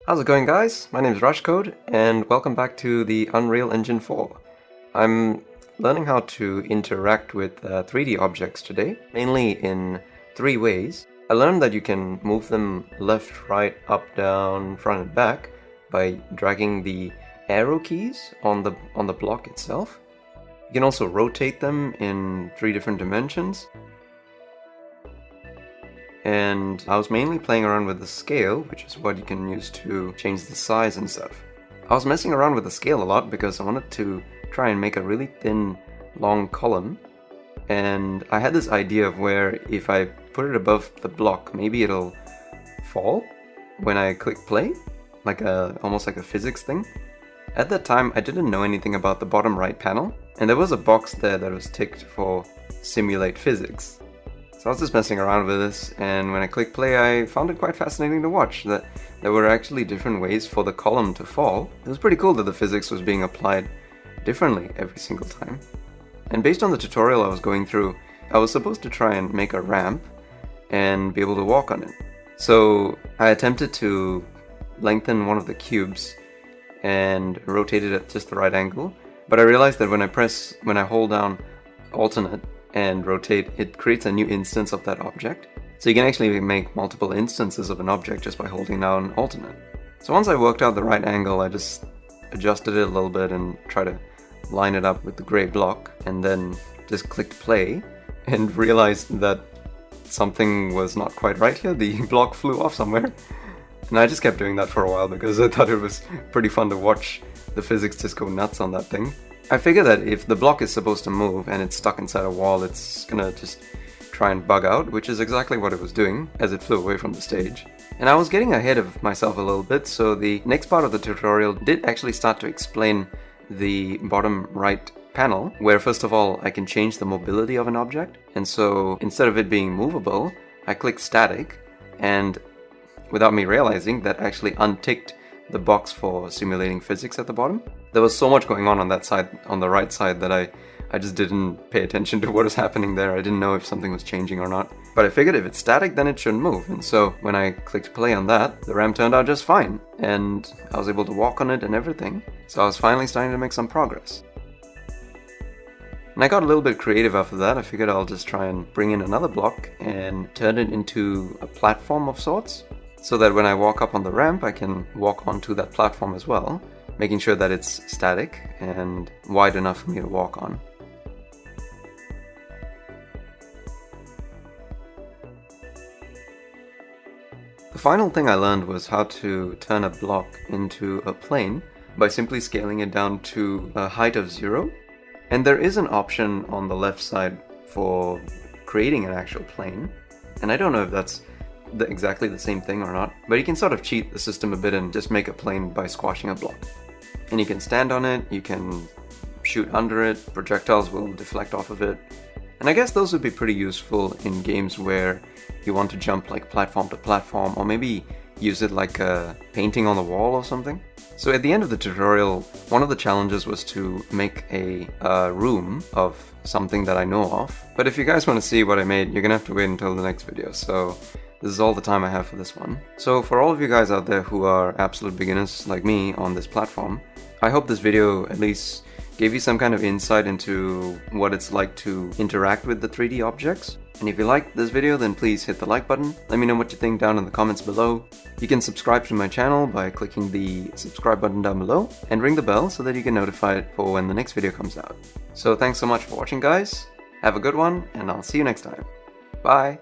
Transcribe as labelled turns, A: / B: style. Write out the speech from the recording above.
A: How's it going, guys? My name is Rushcode and welcome back to the Unreal Engine 4. I'm learning how to interact with 3D objects today, mainly in three ways. I learned that you can move them left, right, up, down, front and back by dragging the arrow keys on the block itself. You can also rotate them in 3 different dimensions. And I was mainly playing around with the scale, which is what you can use to change the size and stuff. I was messing around with the scale a lot because I wanted to try and make a really thin, long column. And I had this idea of where if I put it above the block, maybe it'll fall when I click play, almost like a physics thing. At that time, I didn't know anything about the bottom right panel, and there was a box there that was ticked for simulate physics. So I was just messing around with this, and when I clicked play, I found it quite fascinating to watch that there were actually different ways for the column to fall. It was pretty cool that the physics was being applied differently every single time. And based on the tutorial I was going through, I was supposed to try and make a ramp and be able to walk on it. So I attempted to lengthen one of the cubes and rotate it at just the right angle, but I realized that when I hold down alternate and rotate, it creates a new instance of that object. So you can actually make multiple instances of an object just by holding down alternate. So once I worked out the right angle, I just adjusted it a little bit and tried to line it up with the gray block, and then just clicked play and realized that something was not quite right here. The block flew off somewhere. And I just kept doing that for a while because I thought it was pretty fun to watch the physics just go nuts on that thing. I figure that if the block is supposed to move and it's stuck inside a wall, it's gonna just try and bug out, which is exactly what it was doing as it flew away from the stage. And I was getting ahead of myself a little bit, so the next part of the tutorial did actually start to explain the bottom right panel, where first of all I can change the mobility of an object. And so instead of it being movable, I click static, and without me realizing, that actually unticked the box for simulating physics at the bottom. There was so much going on that side, on the right side, that I just didn't pay attention to what was happening there. I didn't know if something was changing or not. But I figured if it's static, then it shouldn't move. And so when I clicked play on that, the ramp turned out just fine. And I was able to walk on it and everything. So I was finally starting to make some progress. And I got a little bit creative after that. I figured I'll just try and bring in another block and turn it into a platform of sorts, so that when I walk up on the ramp, I can walk onto that platform as well, making sure that it's static and wide enough for me to walk on. The final thing I learned was how to turn a block into a plane by simply scaling it down to a height of 0. And there is an option on the left side for creating an actual plane, and I don't know if that's exactly the same thing or not, but you can sort of cheat the system a bit and just make a plane by squashing a block. And you can stand on it, you can shoot under it, projectiles will deflect off of it. And I guess those would be pretty useful in games where you want to jump like platform to platform, or maybe use it like a painting on the wall or something. So at the end of the tutorial, one of the challenges was to make a room of something that I know of. But if you guys want to see what I made, you're gonna have to wait until the next video. So this is all the time I have for this one. So for all of you guys out there who are absolute beginners like me on this platform, I hope this video at least gave you some kind of insight into what it's like to interact with the 3D objects. And if you liked this video, then please hit the like button. Let me know what you think down in the comments below. You can subscribe to my channel by clicking the subscribe button down below and ring the bell so that you get notified for when the next video comes out. So thanks so much for watching, guys. Have a good one, and I'll see you next time. Bye!